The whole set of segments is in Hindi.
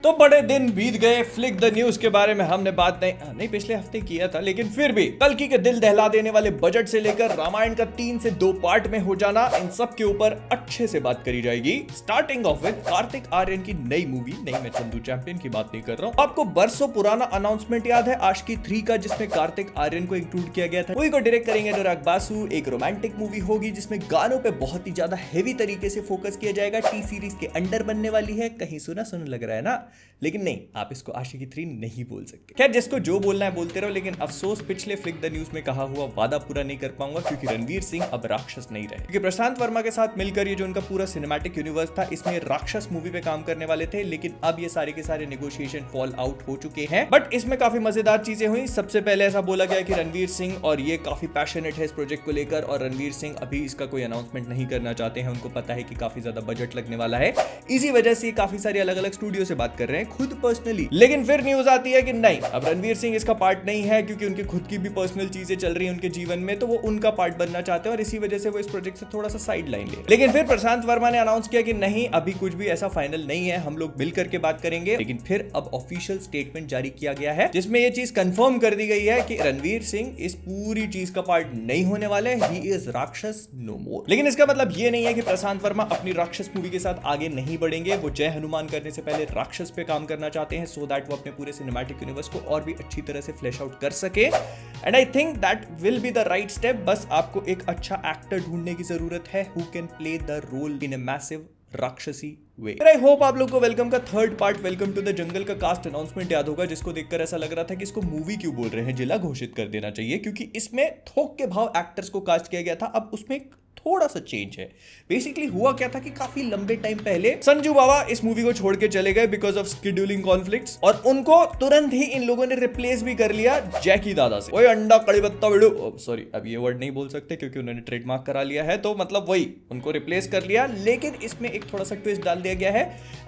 तो बड़े दिन बीत गए। फ्लिक द न्यूज के बारे में हमने बात नहीं पिछले हफ्ते किया था, लेकिन फिर भी कल्कि के दिल दहला देने वाले बजट से लेकर रामायण का 3 से 2 पार्ट में हो जाना, इन सब के ऊपर अच्छे से बात करी जाएगी। Starting of with Kartik Aaryan की नई मूवी। नहीं, मैं चंदू चैंपियन की बात नहीं कर रहा हूँ। आपको बरसों पुराना अनाउंसमेंट याद है आशिकी 3 का, जिसमें कार्तिक आर्यन को इंक्लूड किया गया था। मूवी को डायरेक्ट करेंगे अनुराग बासु। एक रोमांटिक मूवी होगी जिसमें गानों पे बहुत ही ज्यादा हेवी तरीके से फोकस किया जाएगा। टी सीरीज के अंडर बनने वाली है। कहीं सुना लग रहा है ना, लेकिन नहीं, आप इसको आशिकी 3 नहीं बोल सकते। खैर, जिसको जो बोलना है बोलते रहो, लेकिन अफसोस पिछले फ्लिक द न्यूज में कहा हुआ वादा पूरा नहीं कर पाऊंगा, क्योंकि रणवीर सिंह अब राक्षस नहीं रहे। क्योंकि प्रशांत वर्मा के साथ मिलकर ये जो उनका पूरा सिनेमैटिक यूनिवर्स था, इसमें राक्षस मूवी पे काम करने वाले थे, लेकिन अब ये सारे के सारे नेगोशिएशन फॉल आउट हो चुके हैं। बट इसमें काफी मजेदार चीजें हुई। सबसे पहले ऐसा बोला गया कि रणवीर सिंह और ये काफी पैशनेट है इस प्रोजेक्ट को लेकर, और रणवीर सिंह अभी इसका कोई अनाउंसमेंट नहीं करना चाहते हैं। उनको पता है कि काफी ज्यादा बजट लगने वाला है, इसी वजह से काफी सारी अलग अलग स्टूडियो से बात कर रहे हैं खुद पर्सनली। लेकिन फिर न्यूज आती है कि नहीं, अब रणवीर सिंह इसका पार्ट नहीं है, क्योंकि उनकी खुद की भी पर्सनल चीजें चल रही हैं उनके जीवन में, तो वो उनका पार्ट बनना चाहते हैं, और इसी वजह से वो इस प्रोजेक्ट से थोड़ा सा साइड लाइन ले रहे हैं। लेकिन फिर प्रशांत वर्मा ने अनाउंस किया कि नहीं, अभी कुछ भी ऐसा फाइनल नहीं है, हम लोग मिल करके बात करेंगे। लेकिन फिर अब ऑफिशियल स्टेटमेंट जारी किया गया है, जिसमें यह चीज कंफर्म कर दी गई है कि रणवीर सिंह इस पूरी चीज का पार्ट नहीं होने वाले। ही इज राक्षस नो मोर। लेकिन इसका मतलब ये नहीं है कि प्रशांत वर्मा अपनी राक्षस मूवी के साथ आगे नहीं बढ़ेंगे। वो जय हनुमान करने से पहले राक्षस पे काम करना चाहते हैं, सो दैट वो अपने पूरे सिनेमैटिक यूनिवर्स को और भी अच्छी तरह से फ्लैश आउट कर सके। And I think that will be the right step. बस आपको एक अच्छा एक्टर ढूंढने की जरूरत है who can play the role in a massive राक्षसी वे। आई होप आप लोग को वेलकम का 3rd part welcome to the jungle का कास्ट अनाउंसमेंट याद होगा, जिसको देखकर ऐसा लग रहा था कि इसको मूवी क्यों बोल रहे हैं, जिला घोषित कर देना चाहिए, क्योंकि इसमें थोक के भाव एक्टर्स को कास्ट किया गया था। अब उसमें थोड़ा सा चेंज है। बेसिकली हुआ क्या था कि काफी लंबे टाइम पहले संजू बाबा इस मूवी को छोड़ के चले गए बिकॉज ऑफ शेड्यूलिंग कॉन्फ्लिक्ट्स, और उनको तुरंत ही इन लोगों ने रिप्लेस भी कर लिया जैकी दादा से। वही अंडा कड़ी पत्ता वीडियो, सॉरी अब ये वर्ड नहीं बोल सकते क्योंकि उन्होंने ट्रेडमार्क करा लिया है, तो मतलब वही उनको रिप्लेस कर लिया। लेकिन इसमें एक थोड़ा सा ट्विस्ट डाल दिया गया है।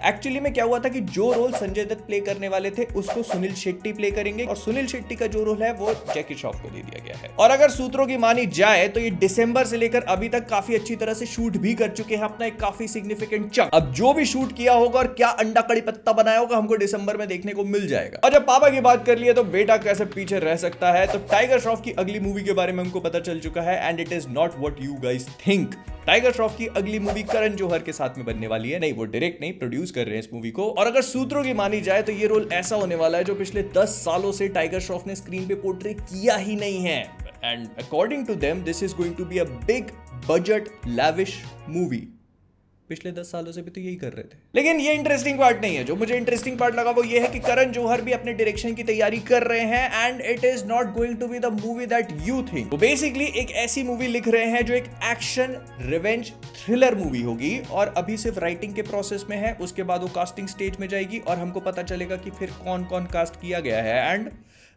एक्चुअली में क्या हुआ था कि जो रोल संजय दत्त प्ले करने वाले थे उसको सुनील शेट्टी प्ले करेंगे, और सुनील शेट्टी का जो रोल है वो जैकी श्रॉफ को दे दिया गया है। और अगर सूत्रों की मानी जाए तो ये दिसंबर से लेकर अभी तक काफी अच्छी तरह से शूट भी कर चुके हैं अपना एक काफी सिग्निफिकेंट चंक। अब जो भी शूट किया होगा और क्या अंडा कड़ी पत्ता बनाया होगा, हमको दिसंबर में देखने को मिल जाएगा। और जब पापा की बात कर लिए तो बेटा कैसे पीछे रह सकता है। तो टाइगर श्रॉफ की अगली मूवी के बारे में हमको पता चल चुका है, and it is not what you guys think. Tiger Shroff की अगली मूवी करण जौहर के साथ में बनने वाली है। नहीं, वो डायरेक्ट नहीं, प्रोड्यूस कर रहे हैं इस मूवी को। और अगर सूत्रों की मानी जाए तो ये रोल ऐसा होने वाला है जो पिछले 10 सालों से टाइगर श्रॉफ ने स्क्रीन पे पोर्ट्रे किया ही नहीं है। And according to them this is going to be a big budget lavish movie. पिछले 10 सालों से भी तो यही कर रहे थे। लेकिन ये इंटरेस्टिंग पार्ट नहीं है। जो मुझे इंटरेस्टिंग पार्ट लगा वो ये है कि करण जौहर भी अपने डायरेक्शन की तैयारी कर रहे हैं, and it is not going to be the movie that you think. वो बेसिकली एक ऐसी मूवी लिख रहे हैं जो एक एक्शन रिवेंज थ्रिलर मूवी होगी, और अभी सिर्फ राइटिंग के प्रोसेस में है। उसके बाद वो कास्टिंग स्टेज में जाएगी और हमको पता चलेगा कि फिर कौन कौन कास्ट किया गया है। And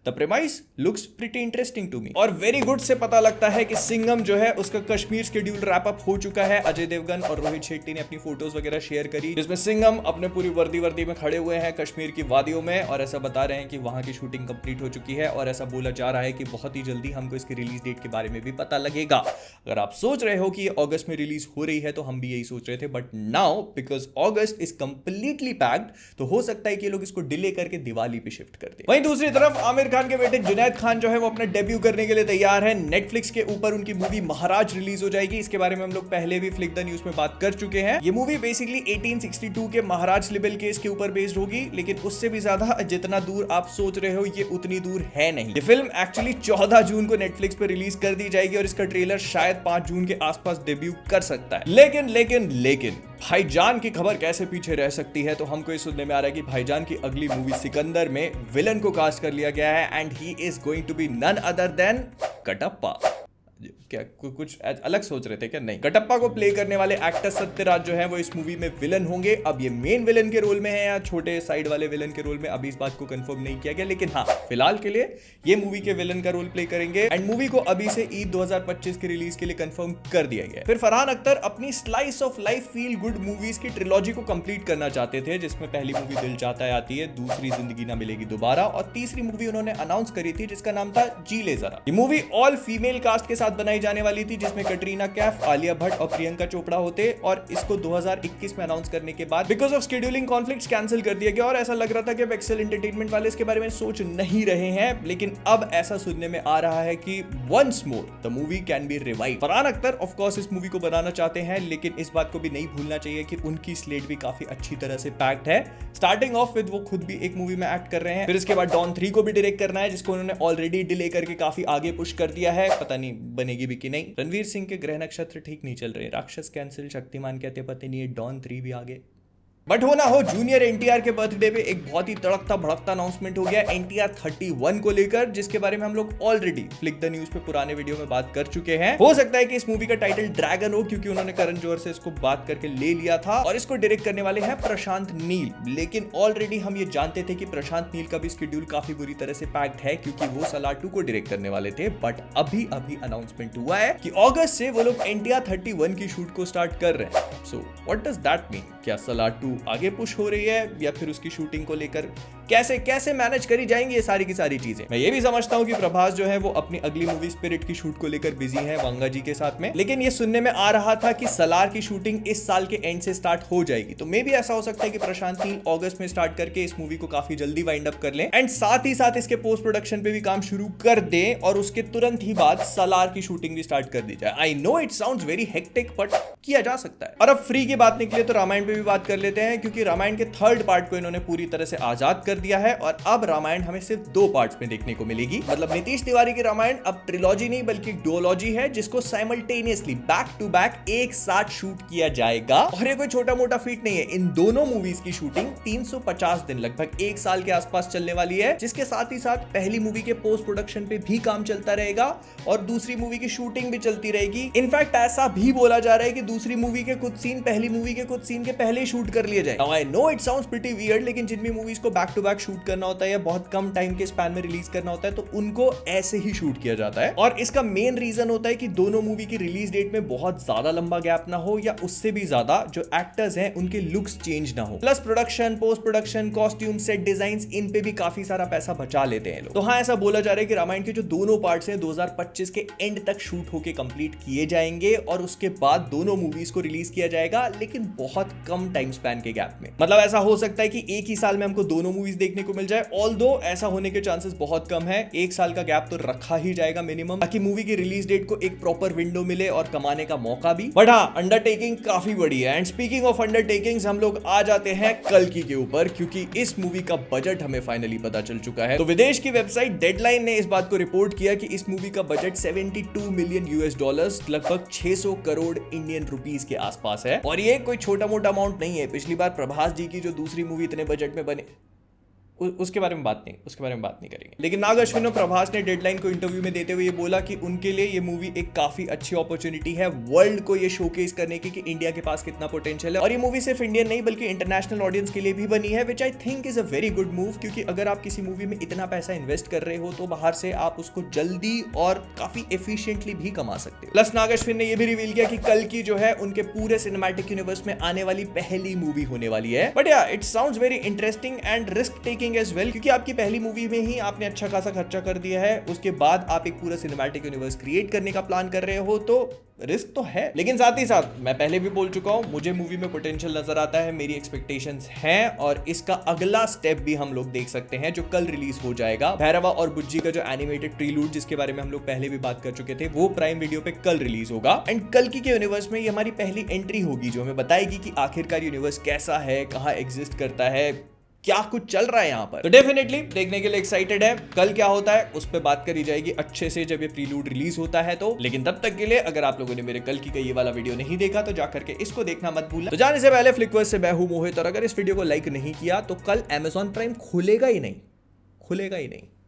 the premise looks pretty interesting to me. और वेरी गुड से पता लगता है कि सिंघम जो है उसका कश्मीर शेड्यूल रैप अप हो चुका है। अजय देवगन और रोहित शेट्टी ने अपनी फोटोज वगैरह शेयर करी, जिसमें सिंघम अपने पूरी वर्दी में खड़े हुए हैं कश्मीर की वादियों में, और ऐसा बता रहे हैं कि वहां की शूटिंग कंप्लीट हो चुकी है। और ऐसा बोला जा रहा है कि बहुत ही जल्दी हमको इसकी रिलीज डेट के बारे में भी पता लगेगा। अगर आप सोच रहे हो कि ये अगस्त में रिलीज हो रही है, तो हम भी यही सोच रहे थे, but now because August is completely packed, तो हो सकता है कि ये लोग इसको डिले करके दिवाली पे शिफ्ट कर दे। वहीं दूसरी तरफ आमिर खान के बेटे जुनैद खान जो है वो अपना डेब्यू करने के लिए तैयार है। नेटफ्लिक्स के ऊपर उनकी मूवी महाराज रिलीज हो जाएगी। इसके बारे में हम लोग पहले भी फ्लिक द न्यूज में बात कर चुके हैं। ये मूवी बेसिकली 1862 के महाराज लिबेल केस के ऊपर बेस्ड होगी, लेकिन उससे भी ज्यादा जितना दूर आप सोच रहे हो ये उतनी दूर है नहीं। ये फिल्म एक्चुअली 14 जून को नेटफ्लिक्स पे रिलीज कर दी जाएगी, और इसका ट्रेलर शायद 5 जून के आसपास डेब्यू कर सकता है। लेकिन भाईजान की खबर कैसे पीछे रह सकती है, तो हमको ये सुनने में आ रहा है कि भाईजान की अगली मूवी सिकंदर में विलन को कास्ट कर लिया गया है, and he is going to be none other than Kattappa. क्या कुछ अलग सोच रहे थे क्या? नहीं, कटप्पा को प्ले करने वाले एक्टर सत्यराज जो है वो इस मूवी में विलन होंगे। अब ये मेन विलन के रोल में है या छोटे साइड वाले विलन के रोल में, अभी इस बात को कंफर्म नहीं किया गया, लेकिन हाँ, फिलहाल के लिए ये मूवी के विलन का रोल प्ले करेंगे। एंड मूवी को अभी से ईद 2025 की रिलीज के लिए कंफर्म कर दिया गया। फिर फरहान अख्तर अपनी slice of life feel good movies की ट्रिलॉजी को कंप्लीट करना चाहते थे, जिसमें पहली मूवी दिल चाहता है आती है, दूसरी जिंदगी ना मिलेगी दोबारा, और तीसरी मूवी उन्होंने अनाउंस करी थी जिसका नाम था जी ले जरा। ये मूवी ऑल फीमेल कास्ट के साथ बनाई जाने वाली थी, जिसमें कटरीना कैफ, आलिया भट्ट और प्रियंका चोपड़ा होते, और इसको 2021 में अनाउंस करने के बाद because of scheduling conflicts cancel कर दिया गया। और ऐसा लग रहा था कि अब एक्सेल एंटरटेनमेंट वाले इसके बारे में सोच नहीं रहे हैं, लेकिन अब ऐसा सुनने में आ रहा है कि once more the movie can be revive. Farhan Akhtar of course इस मूवी को बनाना चाहते हैं, लेकिन इस बात को भी नहीं भूलना चाहिए कि उनकी स्लेट भी काफी अच्छी तरह से पैक्ड है। स्टार्टिंग ऑफ विद वो खुद भी एक मूवी में एक्ट कर रहे हैं, फिर इसके बाद डॉन 3 को भी डायरेक्ट करना है, जिसको उन्होंने ऑलरेडी डिले करके काफी आगे पुश कर दिया है। पता नहीं बनेगी भी कि नहीं। रणवीर सिंह के ग्रह नक्षत्र ठीक नहीं चल रहे, राक्षस कैंसिल, शक्तिमान कहते पता नहीं, डॉन 3 भी आगे। बट हो ना हो, जूनियर एनटीआर के बर्थडे पे एक बहुत ही तड़कता भड़कता अनाउंसमेंट हो गया एनटीआर 31 को लेकर, जिसके बारे में हम लोग ऑलरेडी फ्लिक द न्यूज पे पुराने वीडियो में बात कर चुके हैं। हो सकता है कि इस मूवी का टाइटल ड्रैगन हो, क्योंकि उन्होंने करण जौहर से इसको बात करके ले लिया था, और इसको डायरेक्ट करने वाले हैं प्रशांत नील। लेकिन ऑलरेडी हम ये जानते थे कि प्रशांत नील का भी शेड्यूल काफी बुरी तरह से पैक्ड है, क्योंकि वो सलार 2 को डायरेक्ट करने वाले थे। बट अभी अनाउंसमेंट हुआ है कि अगस्त से वो लोग एनटीआर 31 की शूट को स्टार्ट कर रहे हैं। So what does that mean? क्या सलार 2 आगे पुश हो रही है, या फिर उसकी शूटिंग को लेकर कैसे मैनेज करी जाएंगी ये सारी की सारी चीजें? मैं ये भी समझता हूं कि प्रभास जो है वो अपनी अगली मूवी स्पिरिट की शूट को लेकर बिजी है वांगा जी के साथ में, लेकिन ये सुनने में आ रहा था कि सलार की शूटिंग इस साल के एंड से स्टार्ट हो जाएगी। तो मे भी ऐसा हो सकता है कि प्रशांत नील अगस्त में स्टार्ट करके इस मूवी को काफी जल्दी वाइंड अप कर लें, एंड साथ ही साथ इसके पोस्ट प्रोडक्शन पे भी काम शुरू कर दे, और उसके तुरंत ही बाद सलार की शूटिंग भी स्टार्ट कर दी जाए। I know it sounds very hectic, but किया जा सकता है। और अब फ्री की बात निकले तो रामायण पे भी बात कर लेते हैं, क्योंकि रामायण के 3rd पार्ट को इन्होंने पूरी तरह से आजाद कर दिया है, और अब रामायण हमें सिर्फ 2 पार्ट्स में देखने को मिलेगी। मतलब नीतीश तिवारी की रामायण अब ट्रिलॉजी नहीं बल्कि डुओलॉजी है, जिसको साइमल्टेनियसली बैक टू बैक एक साथ शूट किया जाएगा। और ये कोई छोटा मोटा फीट नहीं है, इन दोनों मूवीज की शूटिंग 350 दिन लगभग 1 साल के आसपास चलने वाली है, जिसके साथ ही साथ पहली मूवी के पोस्ट प्रोडक्शन पे भी काम चलता रहेगा, और दूसरी मूवी की शूटिंग भी चलती रहेगी। इनफैक्ट ऐसा भी बोला जा रहा है कि दूसरी मूवी के कुछ सीन पहली मूवी के कुछ सीन के पहले ही शूट कर लिए जाए। I know it sounds pretty weird, लेकिन जिन भी मूवीज को बैक टू बैक शूट करना होता है या बहुत कम टाइम के स्पैन में रिलीज करना होता है, तो उनको ऐसे ही शूट किया जाता है। और इसका मेन रीजन होता है कि दोनों मूवी की रिलीज डेट में बहुत ज्यादा लंबा गैप ना हो, या उससे भी ज्यादा जो एक्टर्स हैं उनके लुक्स चेंज ना हो। Plus production, post production, costume, set designs, इन पे भी काफी सारा पैसा बचा लेते हैं लोग। तो हाँ, ऐसा बोला जा रहा है कि रामायण के जो दोनों पार्ट्स हैं 2025 के एंड तक शूट होके कंप्लीट किए जाएंगे, और उसके बाद दोनों मूवीज को रिलीज किया जाएगा, लेकिन बहुत कम टाइम स्पैन के गैप में। मतलब ऐसा हो सकता है कि एक ही साल में हमको दोनों मूवीज देखने को मिल जाए, ऑल्दो ऐसा होने के चांसेस बहुत कम है। 1 साल का गैप तो रखा ही जाएगा मिनिमम, ताकि मूवी की रिलीज डेट को एक प्रॉपर विंडो मिले और कमाने का मौका भी। बट हाँ, अंडरटेकिंग काफी बड़ी है। एंड स्पीकिंग ऑफ अंडरटेकिंग्स, हम लोग आ जाते हैं कल्कि के ऊपर, क्योंकि इस मूवी का बजट हमें फाइनली पता चल चुका है। तो विदेश की वेबसाइट डेडलाइन ने इस बात को रिपोर्ट किया कि इस मूवी का बजट $72 मिलियन, लगभग 600 करोड़ इंडियन रुपीस के आसपास है। और ये कोई छोटा मोटा अमाउंट नहीं है। पिछली बार प्रभास जी की जो दूसरी मूवी इतने बजट में बने, उसके बारे में बात नहीं करेंगे। लेकिन नाग अश्विन और प्रभास ने डेडलाइन को इंटरव्यू में देते हुए ये बोला कि उनके लिए ये मूवी एक काफी अच्छी अपॉर्चुनिटी है वर्ल्ड को ये शोकेस करने की कि इंडिया के पास कितना पोटेंशियल है। और ये मूवी सिर्फ इंडियन नहीं बल्कि इंटरनेशनल ऑडियंस के लिए भी बनी है, which I think is a very good move, क्योंकि अगर आप किसी मूवी में इतना पैसा इन्वेस्ट कर रहे हो तो बाहर से आप उसको जल्दी और काफी एफिशिएंटली भी कमा सकते हो। प्लस नाग अश्विन ने यह भी रिवील किया कि कल्कि जो है उनके पूरे सिनेमैटिक यूनिवर्स में आने वाली पहली मूवी होने वाली है। But yeah it sounds very interesting and risk taking as well, क्योंकि आपकी पहली मूवी में ही आपने अच्छा खासा खर्चा कर दिया है, उसके बाद आप एक पूरा सिनेमैटिक यूनिवर्स क्रिएट करने का प्लान कर रहे हो, तो रिस्क तो है। लेकिन साथ ही साथ मैं पहले भी बोल चुका हूं, मुझे मूवी में पोटेंशियल नजर आता है, मेरी एक्सपेक्टेशंस हैं, और इसका अगला स्टेप भी हम लोग देख सकते हैं जो कल रिलीज हो जाएगा। भैरवा और बुज्जी का जो एनिमेटेड प्रीलूड, जिसके बारे में हम लोग पहले भी बात कर चुके थे, वो प्राइम वीडियो पे कल रिलीज होगा। एंड कल्कि के यूनिवर्स में ये हमारी पहली एंट्री होगी जो हमें बताएगी कि आखिरकार यूनिवर्स कैसा है, कहां एग्जिस्ट करता है, क्या कुछ चल रहा है यहाँ पर। तो डेफिनेटली देखने के लिए एक्साइटेड है। कल क्या होता है उस पर बात करी जाएगी अच्छे से जब ये प्रीलूड रिलीज होता है तो। लेकिन तब तक के लिए अगर आप लोगों ने मेरे कल की ये वाला वीडियो नहीं देखा तो जाकर के इसको देखना मत भूलना। तो जाने से पहले फ्लिकवर्स से मैं हूं मोहित, और अगर इस वीडियो को लाइक नहीं किया तो कल Amazon प्राइम खुलेगा ही नहीं।